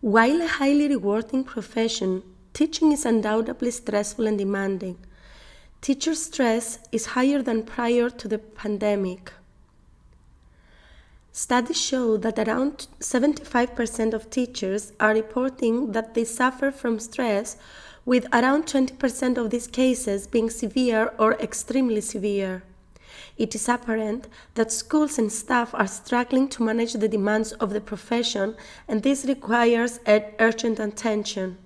While a highly rewarding profession, teaching is undoubtedly stressful and demanding. Teacher stress is higher than prior to the pandemic. Studies show that around 75% of teachers are reporting that they suffer from stress, with around 20% of these cases being severe or extremely severe. It is apparent that schools and staff are struggling to manage the demands of the profession, and this requires urgent attention.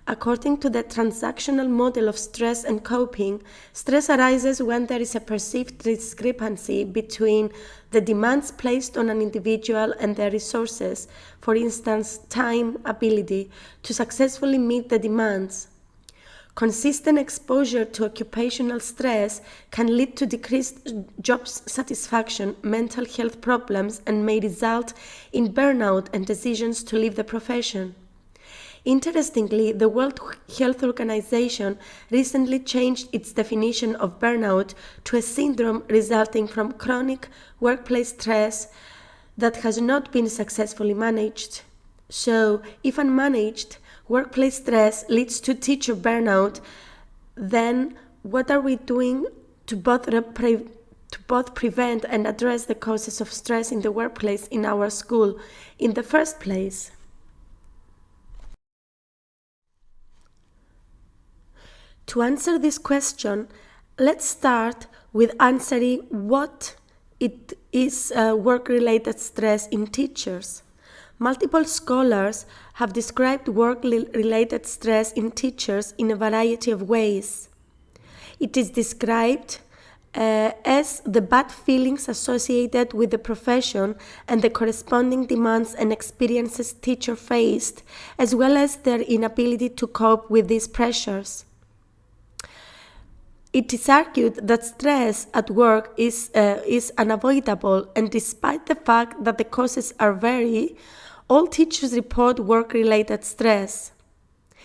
According to the transactional model of stress and coping, stress arises when there is a perceived discrepancy between the demands placed on an individual and their resources, for instance, time, ability, to successfully meet the demands. Consistent exposure to occupational stress can lead to decreased job satisfaction, mental health problems, and may result in burnout and decisions to leave the profession. Interestingly, the World Health Organization recently changed its definition of burnout to a syndrome resulting from chronic workplace stress that has not been successfully managed. So, if unmanaged, workplace stress leads to teacher burnout, then what are we doing to both prevent and address the causes of stress in the workplace in our school in the first place? To answer this question, let's start with answering what it is work-related stress in teachers. Multiple scholars have described work-related stress in teachers in a variety of ways. It is described as the bad feelings associated with the profession and the corresponding demands and experiences teacher faced, as well as their inability to cope with these pressures. It is argued that stress at work is unavoidable, and despite the fact that the causes are varied, all teachers report work-related stress.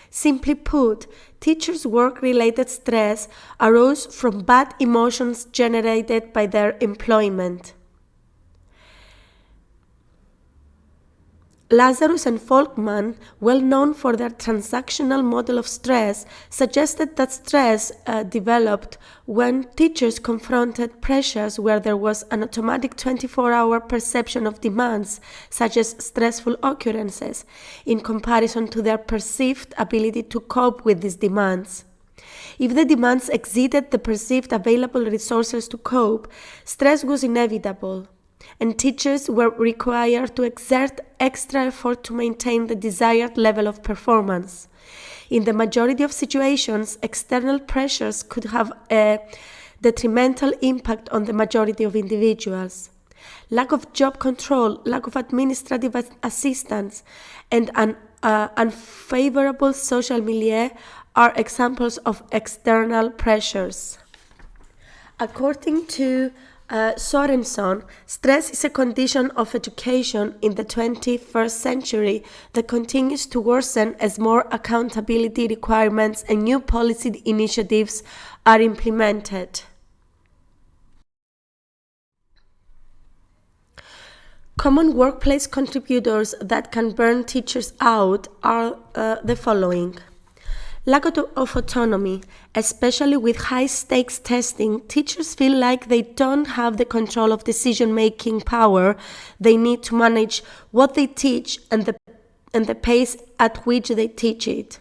Simply put, teachers' work-related stress arose from bad emotions generated by their employment. Lazarus and Folkman, well known for their transactional model of stress, suggested that stress developed when teachers confronted pressures where there was an automatic 24-hour perception of demands, such as stressful occurrences, in comparison to their perceived ability to cope with these demands. If the demands exceeded the perceived available resources to cope, stress was inevitable, and teachers were required to exert extra effort to maintain the desired level of performance. In the majority of situations, external pressures could have a detrimental impact on the majority of individuals. Lack of job control, lack of administrative assistance, and an unfavorable social milieu are examples of external pressures. According to Sorenson, stress is a condition of education in the 21st century that continues to worsen as more accountability requirements and new policy initiatives are implemented. Common workplace contributors that can burn teachers out are the following. Lack of autonomy, especially with high-stakes testing, teachers feel like they don't have the control of decision-making power they need to manage what they teach and the pace at which they teach it.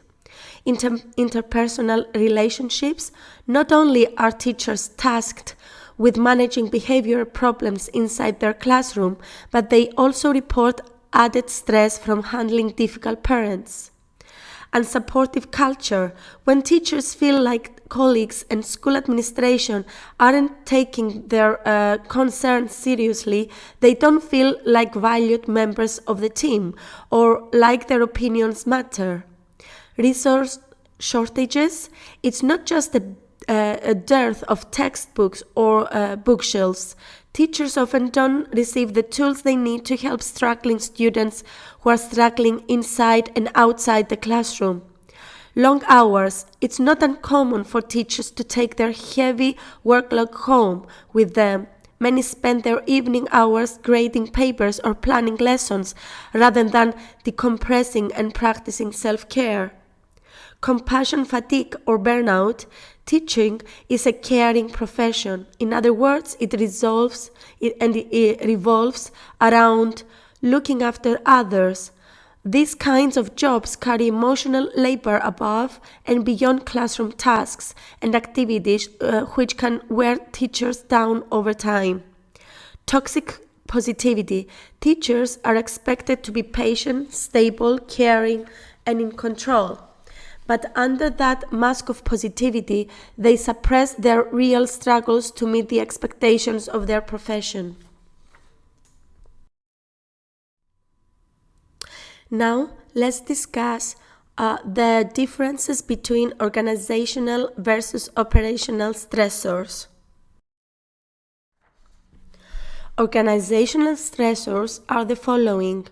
Interpersonal relationships, not only are teachers tasked with managing behavioral problems inside their classroom, but they also report added stress from handling difficult parents. And supportive culture, when teachers feel like colleagues and school administration aren't taking their concerns seriously, they don't feel like valued members of the team or like their opinions matter. Resource shortages, it's not just a dearth of textbooks or bookshelves. Teachers often don't receive the tools they need to help struggling students who are struggling inside and outside the classroom. Long hours, it's not uncommon for teachers to take their heavy workload home with them, Many spend their evening hours grading papers or planning lessons rather than decompressing and practicing self-care. Compassion fatigue or burnout. Teaching is a caring profession. In other words, it revolves around looking after others. These kinds of jobs carry emotional labor above and beyond classroom tasks and activities which can wear teachers down over time. Toxic positivity. Teachers are expected to be patient, stable, caring, and in control. But under that mask of positivity, they suppress their real struggles to meet the expectations of their profession. Now, let's discuss the differences between organizational versus operational stressors. Organizational stressors are the following: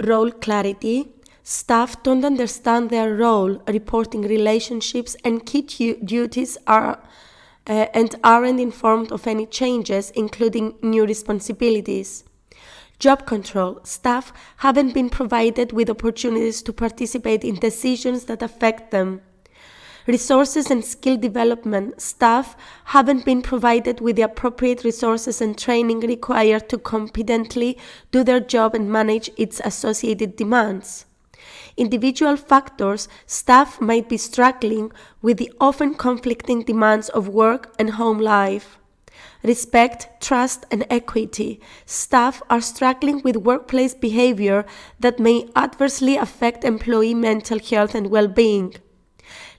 role clarity. Staff don't understand their role, reporting relationships, and key duties and aren't informed of any changes, including new responsibilities. Job control. Staff haven't been provided with opportunities to participate in decisions that affect them. Resources and skill development. Staff haven't been provided with the appropriate resources and training required to competently do their job and manage its associated demands. Individual factors. Staff might be struggling with the often conflicting demands of work and home life. Respect, trust, and equity. Staff are struggling with workplace behavior that may adversely affect employee mental health and well-being.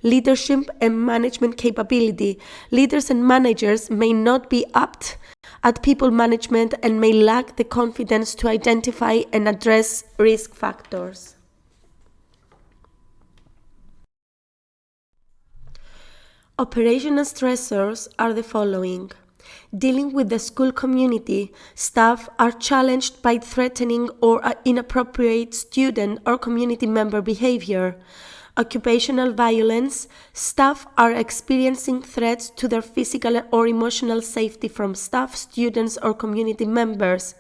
Leadership and management capability. Leaders and managers may not be apt at people management and may lack the confidence to identify and address risk factors. Operational stressors are the following. Dealing with the school community. Staff are challenged by threatening or inappropriate student or community member behavior. Occupational violence. Staff are experiencing threats to their physical or emotional safety from staff, students, or community members.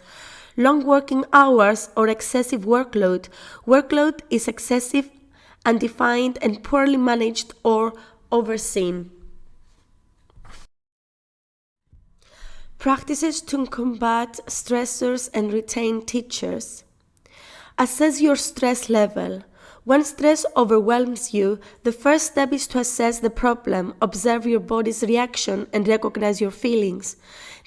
Long working hours or excessive workload. Workload is excessive, undefined, and poorly managed or overseen. Practices to combat stressors and retain teachers. Assess your stress level. When stress overwhelms you, the first step is to assess the problem, observe your body's reaction, and recognize your feelings.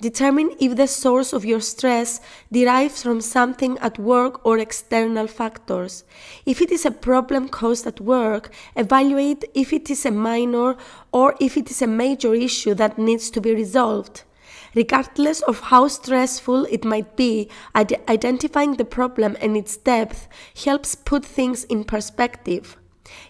Determine if the source of your stress derives from something at work or external factors. If it is a problem caused at work, evaluate if it is a minor or if it is a major issue that needs to be resolved. Regardless of how stressful it might be, identifying the problem and its depth helps put things in perspective.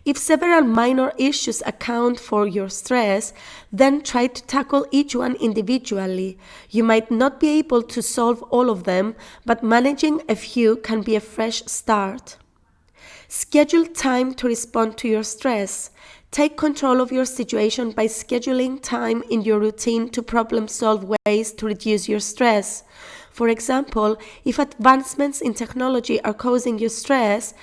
If several minor issues account for your stress, then try to tackle each one individually. You might not be able to solve all of them, but managing a few can be a fresh start. Schedule time to respond to your stress. Take control of your situation by scheduling time in your routine to problem-solve ways to reduce your stress. For example, if advancements in technology are causing you stress,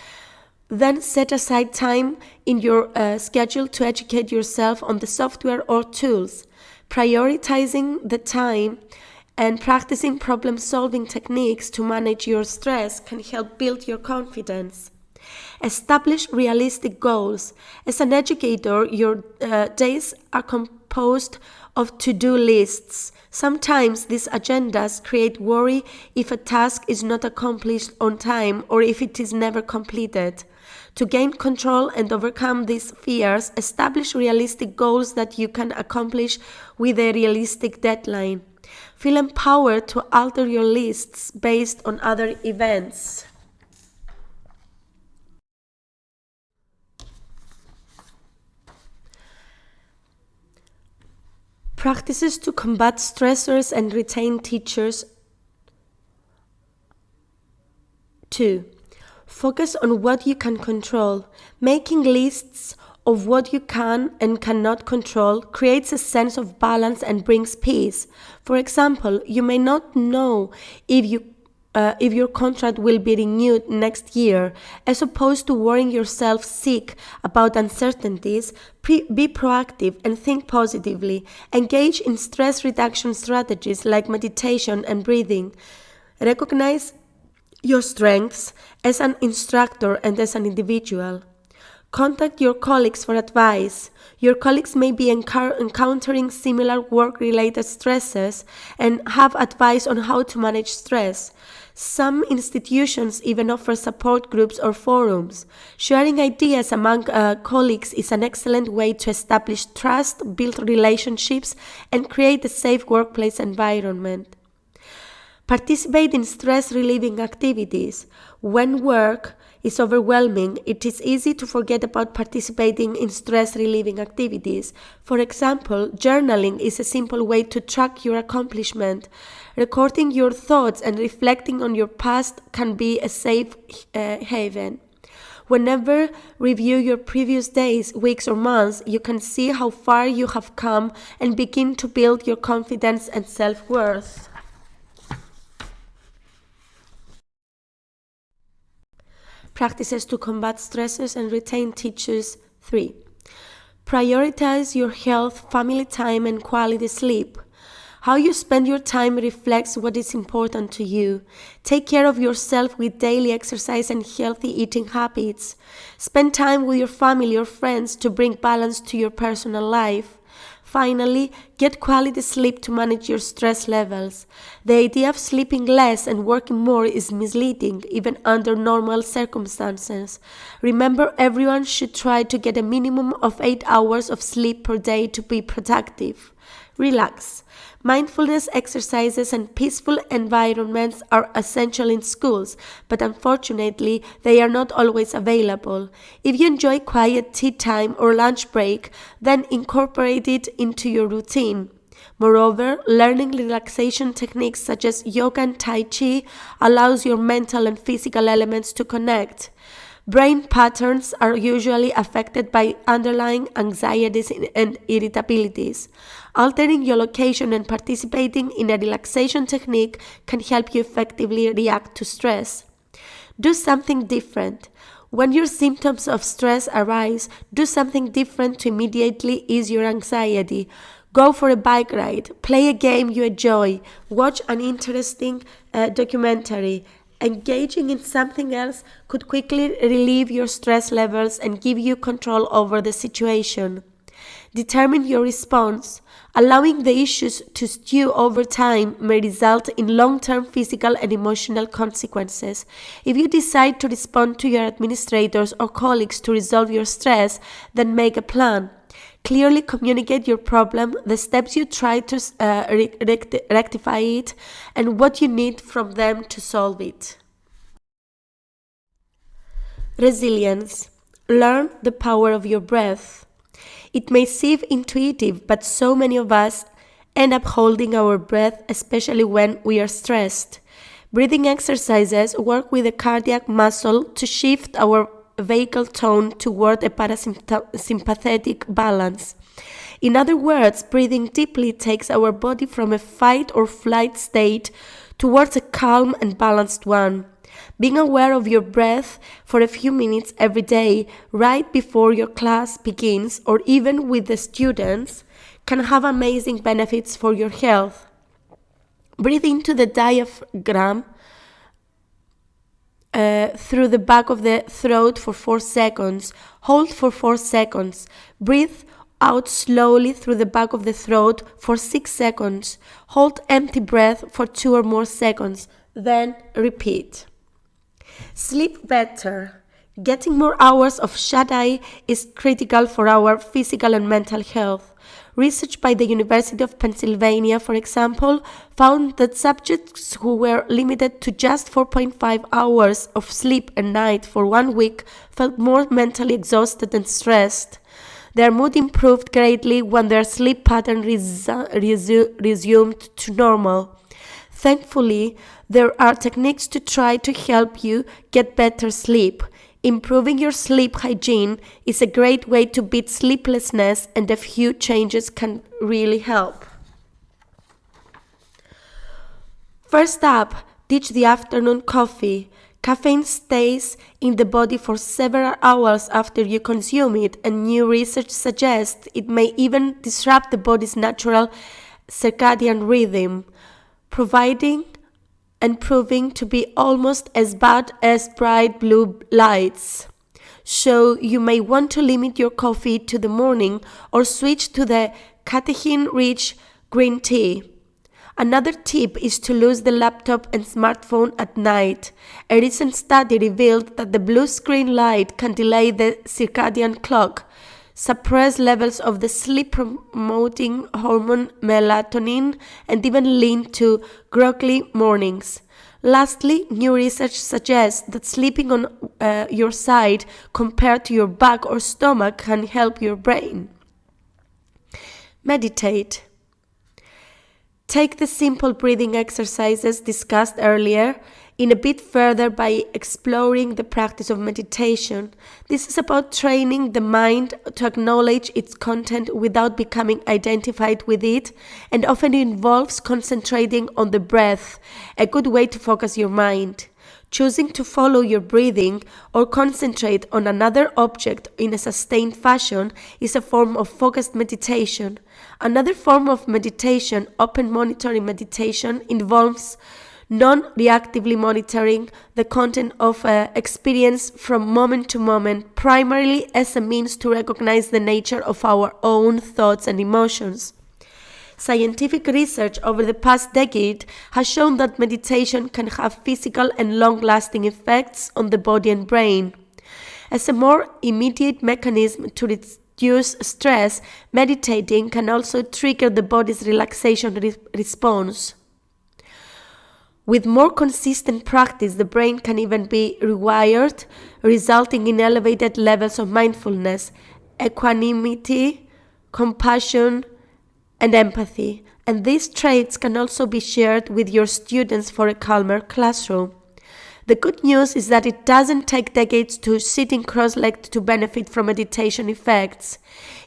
then set aside time in your schedule to educate yourself on the software or tools. Prioritizing the time and practicing problem-solving techniques to manage your stress can help build your confidence. Establish realistic goals. As an educator, your days are composed of to-do lists. Sometimes these agendas create worry if a task is not accomplished on time or if it is never completed. To gain control and overcome these fears, establish realistic goals that you can accomplish with a realistic deadline. Feel empowered to alter your lists based on other events. Practices to combat stressors and retain teachers. 2. Focus on what you can control. Making lists of what you can and cannot control creates a sense of balance and brings peace. For example, you may not know if your contract will be renewed next year. As opposed to worrying yourself sick about uncertainties, be proactive and think positively. Engage in stress reduction strategies like meditation and breathing. Recognize your strengths as an instructor and as an individual. Contact your colleagues for advice. Your colleagues may be encountering similar work-related stresses and have advice on how to manage stress. Some institutions even offer support groups or forums. Sharing ideas among colleagues is an excellent way to establish trust, build relationships, and create a safe workplace environment. Participate in stress-relieving activities. When work is overwhelming, it is easy to forget about participating in stress-relieving activities. For example, journaling is a simple way to track your accomplishment. Recording your thoughts and reflecting on your past can be a safe haven. Whenever review your previous days, weeks, or months, you can see how far you have come and begin to build your confidence and self-worth. Practices to combat stresses and retain teachers. 3. Prioritize your health, family time, and quality sleep. How you spend your time reflects what is important to you. Take care of yourself with daily exercise and healthy eating habits. Spend time with your family or friends to bring balance to your personal life. Finally, get quality sleep to manage your stress levels. The idea of sleeping less and working more is misleading, even under normal circumstances. Remember, everyone should try to get a minimum of 8 hours of sleep per day to be productive. Relax. Mindfulness exercises and peaceful environments are essential in schools, but unfortunately, they are not always available. If you enjoy quiet tea time or lunch break, then incorporate it into your routine. Moreover, learning relaxation techniques such as yoga and tai chi allows your mental and physical elements to connect. Brain patterns are usually affected by underlying anxieties and irritabilities. Altering your location and participating in a relaxation technique can help you effectively react to stress. Do something different. When your symptoms of stress arise, do something different to immediately ease your anxiety. Go for a bike ride, play a game you enjoy, watch an interesting documentary. Engaging in something else could quickly relieve your stress levels and give you control over the situation. Determine your response. Allowing the issues to stew over time may result in long-term physical and emotional consequences. If you decide to respond to your administrators or colleagues to resolve your stress, then make a plan. Clearly communicate your problem, the steps you try to rectify it, and what you need from them to solve it. Resilience. Learn the power of your breath. It may seem intuitive, but so many of us end up holding our breath, especially when we are stressed. Breathing exercises work with the cardiac muscle to shift our vagal tone toward a parasympathetic balance. In other words, breathing deeply takes our body from a fight or flight state towards a calm and balanced one. Being aware of your breath for a few minutes every day, right before your class begins, or even with the students, can have amazing benefits for your health. Breathe into the diaphragm through the back of the throat for 4 seconds. Hold for 4 seconds. Breathe out slowly through the back of the throat for 6 seconds. Hold empty breath for 2 or more seconds. Then repeat. Sleep better. Getting more hours of shut-eye is critical for our physical and mental health. Research by the University of Pennsylvania, for example, found that subjects who were limited to just 4.5 hours of sleep a night for 1 week felt more mentally exhausted and stressed. Their mood improved greatly when their sleep pattern resumed to normal. Thankfully, there are techniques to try to help you get better sleep. Improving your sleep hygiene is a great way to beat sleeplessness, and a few changes can really help. First up, ditch the afternoon coffee. Caffeine stays in the body for several hours after you consume it, and new research suggests it may even disrupt the body's natural circadian rhythm, proving to be almost as bad as bright blue lights. So you may want to limit your coffee to the morning or switch to the caffeine-rich green tea. Another tip is to lose the laptop and smartphone at night. A recent study revealed that the blue screen light can delay the circadian clock, suppress levels of the sleep-promoting hormone melatonin, and even lead to groggy mornings. Lastly, new research suggests that sleeping on your side compared to your back or stomach can help your brain. Meditate. Take the simple breathing exercises discussed earlier in a bit further by exploring the practice of meditation. This is about training the mind to acknowledge its content without becoming identified with it, and often involves concentrating on the breath, a good way to focus your mind. Choosing to follow your breathing or concentrate on another object in a sustained fashion is a form of focused meditation. Another form of meditation, open monitoring meditation, involves non-reactively monitoring the content of experience from moment to moment, primarily as a means to recognize the nature of our own thoughts and emotions. Scientific research over the past decade has shown that meditation can have physical and long-lasting effects on the body and brain. As a more immediate mechanism to reduce stress, meditating can also trigger the body's relaxation response. With more consistent practice, the brain can even be rewired, resulting in elevated levels of mindfulness, equanimity, compassion, and empathy. And these traits can also be shared with your students for a calmer classroom. The good news is that it doesn't take decades to sitting cross-legged to benefit from meditation effects.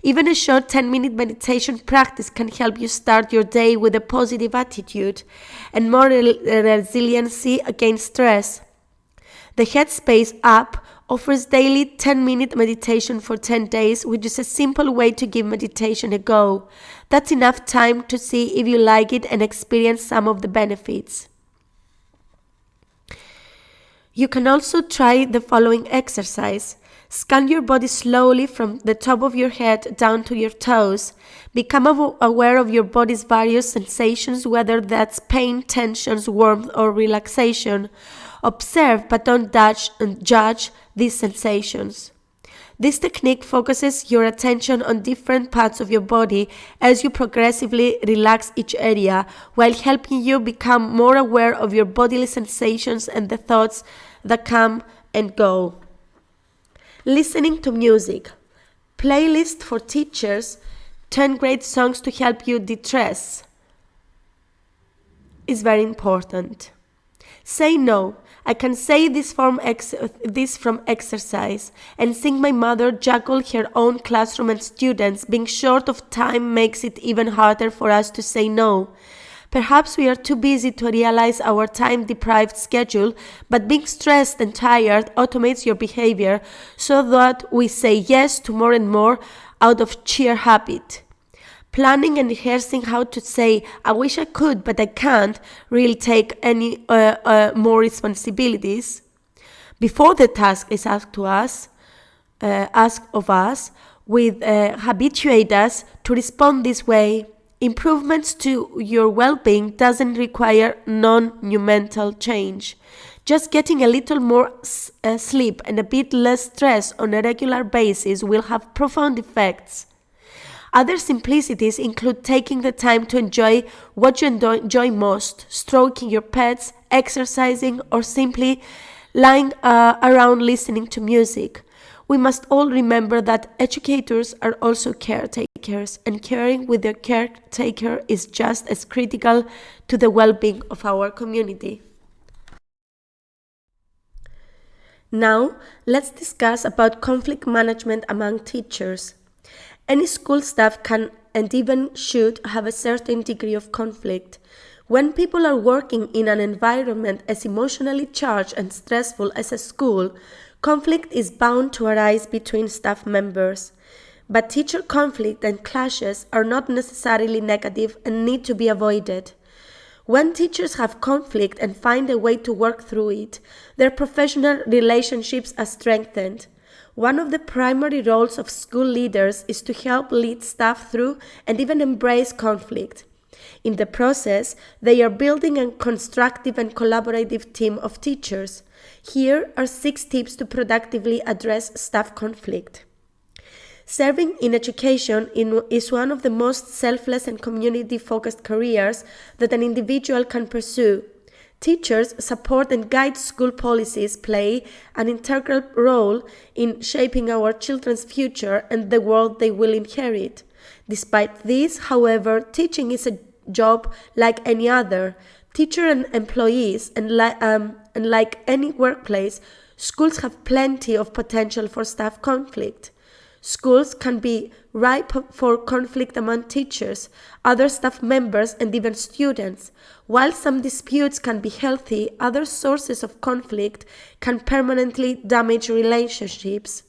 Even a short 10-minute meditation practice can help you start your day with a positive attitude and more resiliency against stress. The Headspace app offers daily 10-minute meditation for 10 days, which is a simple way to give meditation a go. That's enough time to see if you like it and experience some of the benefits. You can also try the following exercise. Scan your body slowly from the top of your head down to your toes. Become aware of your body's various sensations, whether that's pain, tensions, warmth, or relaxation. Observe but don't judge these sensations. This technique focuses your attention on different parts of your body as you progressively relax each area, while helping you become more aware of your bodily sensations and the thoughts that come and go. Listening to music. Playlist for teachers, 10 great songs to help you de-stress is very important. Say no. I can say this from exercise, and seeing my mother juggle her own classroom and students, being short of time makes it even harder for us to say no. Perhaps we are too busy to realize our time-deprived schedule, but being stressed and tired automates your behavior so that we say yes to more and more out of sheer habit. Planning and rehearsing how to say, I wish I could, but I can't, really take any more responsibilities. Before the task is asked of us, habituate us to respond this way. Improvements to your well-being doesn't require non-monumental change. Just getting a little more sleep and a bit less stress on a regular basis will have profound effects. Other simplicities include taking the time to enjoy what you enjoy most, stroking your pets, exercising, or simply lying around listening to music. We must all remember that educators are also caretakers, and caring with their caretaker is just as critical to the well-being of our community. Now, let's discuss about conflict management among teachers. Any school staff can and even should have a certain degree of conflict. When people are working in an environment as emotionally charged and stressful as a school, conflict is bound to arise between staff members. But teacher conflict and clashes are not necessarily negative and need to be avoided. When teachers have conflict and find a way to work through it, their professional relationships are strengthened. One of the primary roles of school leaders is to help lead staff through and even embrace conflict. In the process, they are building a constructive and collaborative team of teachers. Here are 6 tips to productively address staff conflict. Serving in education is one of the most selfless and community-focused careers that an individual can pursue. Teachers support and guide school policies, play an integral role in shaping our children's future and the world they will inherit. Despite this, however, teaching is a job like any other. Teachers and employees, and like any workplace, schools have plenty of potential for staff conflict. Schools can be ripe for conflict among teachers, other staff members, and even students. While some disputes can be healthy, other sources of conflict can permanently damage relationships.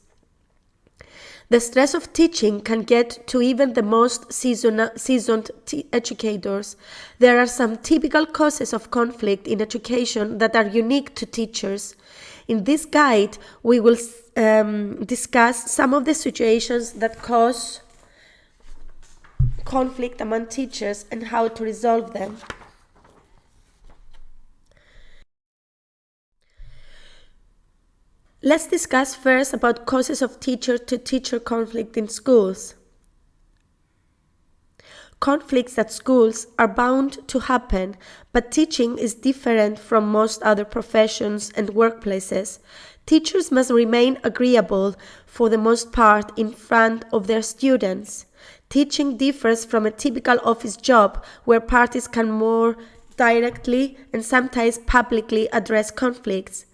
The stress of teaching can get to even the most seasoned educators. There are some typical causes of conflict in education that are unique to teachers. In this guide, we will discuss some of the situations that cause conflict among teachers and how to resolve them. Let's discuss first about causes of teacher-to-teacher conflict in schools. Conflicts at schools are bound to happen, but teaching is different from most other professions and workplaces. Teachers must remain agreeable for the most part in front of their students. Teaching differs from a typical office job where parties can more directly and sometimes publicly address conflicts.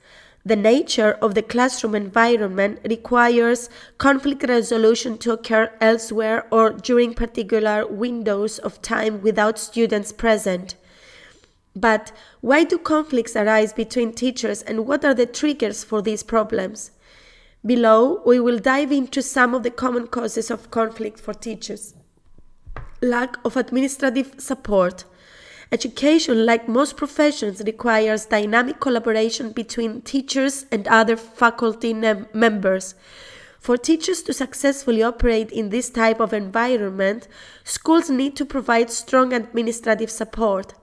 The nature of the classroom environment requires conflict resolution to occur elsewhere or during particular windows of time without students present. But why do conflicts arise between teachers and what are the triggers for these problems? Below, we will dive into some of the common causes of conflict for teachers. Lack of administrative support. Education, like most professions, requires dynamic collaboration between teachers and other faculty members. For teachers to successfully operate in this type of environment, schools need to provide strong administrative support.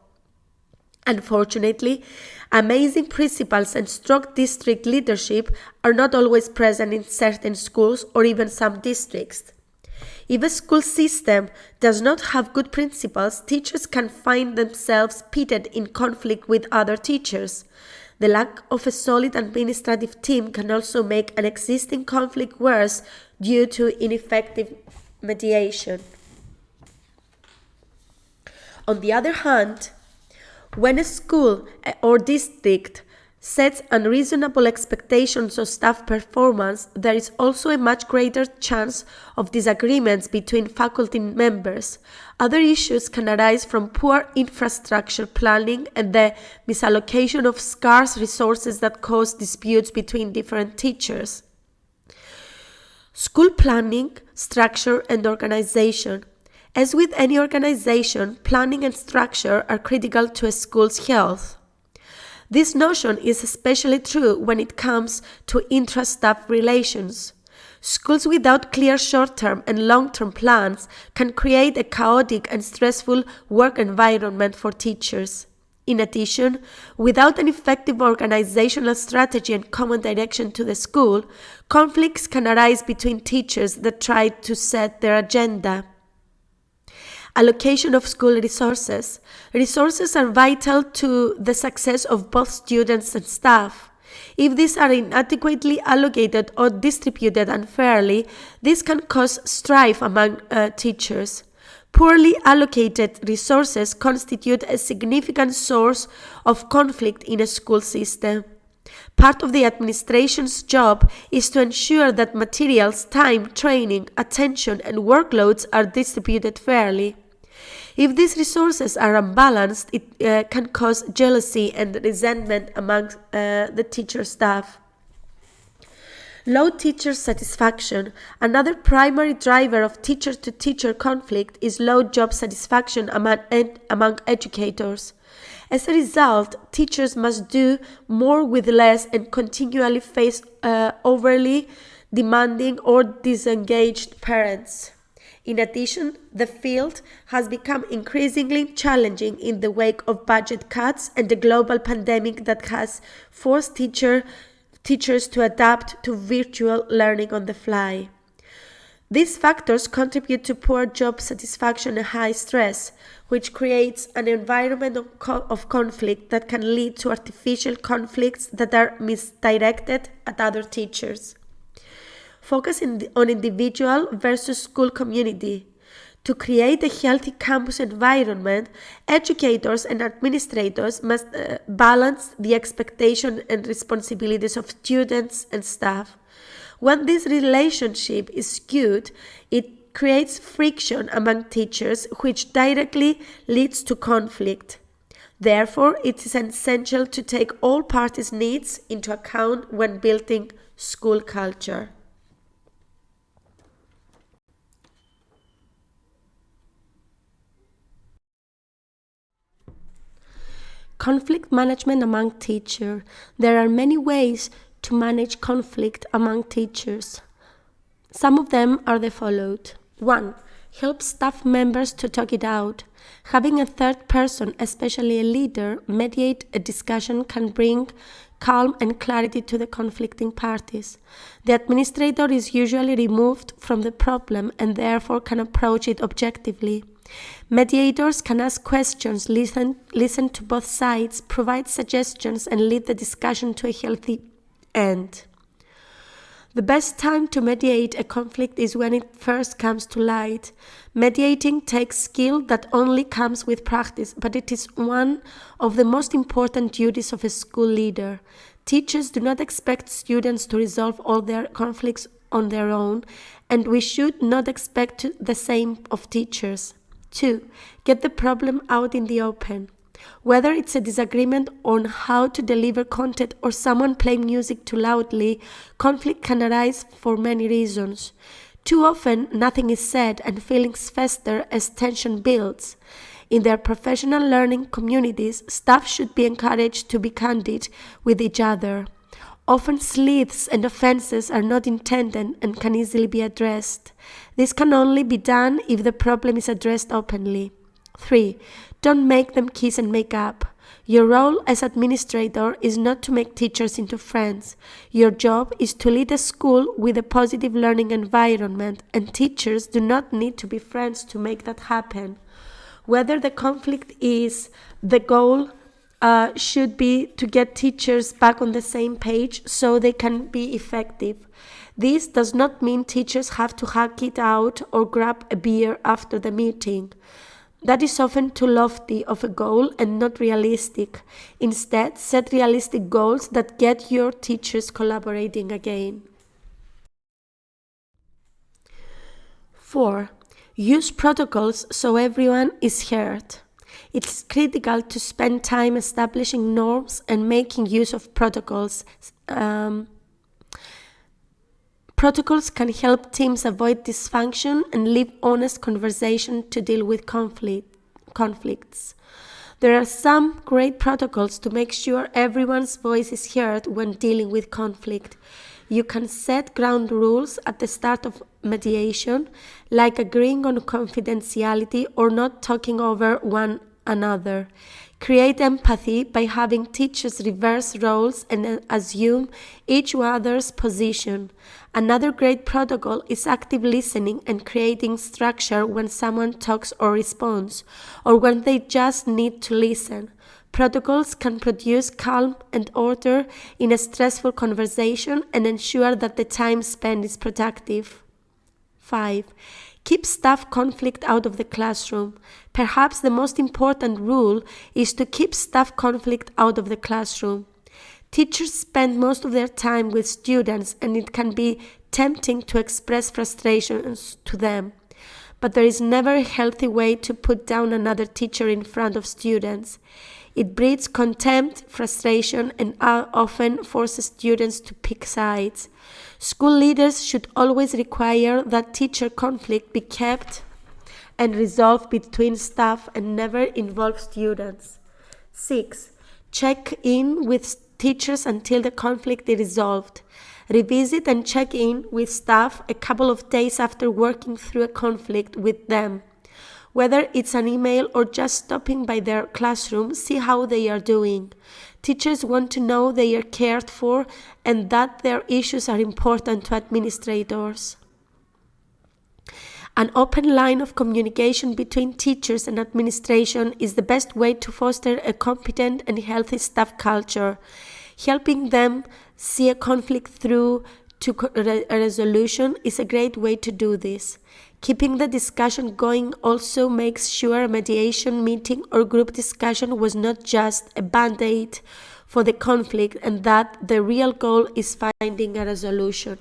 Unfortunately, amazing principals and strong district leadership are not always present in certain schools or even some districts. If a school system does not have good principals, teachers can find themselves pitted in conflict with other teachers. The lack of a solid administrative team can also make an existing conflict worse due to ineffective mediation. On the other hand, when a school or district sets unreasonable expectations of staff performance, there is also a much greater chance of disagreements between faculty members. Other issues can arise from poor infrastructure planning and the misallocation of scarce resources that cause disputes between different teachers. School planning, structure, and organization. As with any organization, planning and structure are critical to a school's health. This notion is especially true when it comes to intra-staff relations. Schools without clear short-term and long-term plans can create a chaotic and stressful work environment for teachers. In addition, without an effective organizational strategy and common direction to the school, conflicts can arise between teachers that try to set their agenda. Allocation of school resources. Resources are vital to the success of both students and staff. If these are inadequately allocated or distributed unfairly, this can cause strife among teachers. Poorly allocated resources constitute a significant source of conflict in a school system. Part of the administration's job is to ensure that materials, time, training, attention, and workloads are distributed fairly. If these resources are unbalanced, it can cause jealousy and resentment among the teacher staff. Low teacher satisfaction. Another primary driver of teacher-to-teacher conflict is low job satisfaction among educators. As a result, teachers must do more with less and continually face overly demanding or disengaged parents. In addition, the field has become increasingly challenging in the wake of budget cuts and the global pandemic that has forced teachers to adapt to virtual learning on the fly. These factors contribute to poor job satisfaction and high stress, which creates an environment of conflict that can lead to artificial conflicts that are misdirected at other teachers. Focusing on individual versus school community. To create a healthy campus environment, educators and administrators must balance the expectations and responsibilities of students and staff. When this relationship is skewed, it creates friction among teachers, which directly leads to conflict. Therefore, it is essential to take all parties' needs into account when building school culture. Conflict management among teachers. There are many ways to manage conflict among teachers. Some of them are the following. 1. Help staff members to talk it out. Having a third person, especially a leader, mediate a discussion can bring calm and clarity to the conflicting parties. The administrator is usually removed from the problem and therefore can approach it objectively. Mediators can ask questions, listen to both sides, provide suggestions, and lead the discussion to a healthy end. The best time to mediate a conflict is when it first comes to light. Mediating takes skill that only comes with practice, but it is one of the most important duties of a school leader. Teachers do not expect students to resolve all their conflicts on their own, and we should not expect the same of teachers. 2. Get the problem out in the open. Whether it's a disagreement on how to deliver content or someone playing music too loudly, conflict can arise for many reasons. Too often, nothing is said and feelings fester as tension builds. In their professional learning communities, staff should be encouraged to be candid with each other. Often slights and offenses are not intended and can easily be addressed. This can only be done if the problem is addressed openly. 3. Don't make them kiss and make up. Your role as administrator is not to make teachers into friends. Your job is to lead a school with a positive learning environment, and teachers do not need to be friends to make that happen. Whether the conflict is the goal should be to get teachers back on the same page so they can be effective. This does not mean teachers have to hack it out or grab a beer after the meeting. That is often too lofty of a goal and not realistic. Instead, set realistic goals that get your teachers collaborating again. 4. Use protocols so everyone is heard. It's critical to spend time establishing norms and making use of protocols. Protocols can help teams avoid dysfunction and leave honest conversation to deal with conflicts. There are some great protocols to make sure everyone's voice is heard when dealing with conflict. You can set ground rules at the start of mediation, like agreeing on confidentiality or not talking over one another. Create empathy by having teachers reverse roles and assume each other's position. Another great protocol is active listening and creating structure when someone talks or responds, or when they just need to listen. Protocols can produce calm and order in a stressful conversation and ensure that the time spent is productive. 5. Keep staff conflict out of the classroom. Perhaps the most important rule is to keep staff conflict out of the classroom. Teachers spend most of their time with students, and it can be tempting to express frustrations to them. But there is never a healthy way to put down another teacher in front of students. It breeds contempt, frustration, and often forces students to pick sides. School leaders should always require that teacher conflict be kept and resolved between staff and never involve students. 6. Check in with teachers until the conflict is resolved. Revisit and check in with staff a couple of days after working through a conflict with them. Whether it's an email or just stopping by their classroom, see how they are doing. Teachers want to know they are cared for and that their issues are important to administrators. An open line of communication between teachers and administration is the best way to foster a competent and healthy staff culture. Helping them see a conflict through to a resolution is a great way to do this. Keeping the discussion going also makes sure a mediation meeting or group discussion was not just a band-aid for the conflict and that the real goal is finding a resolution.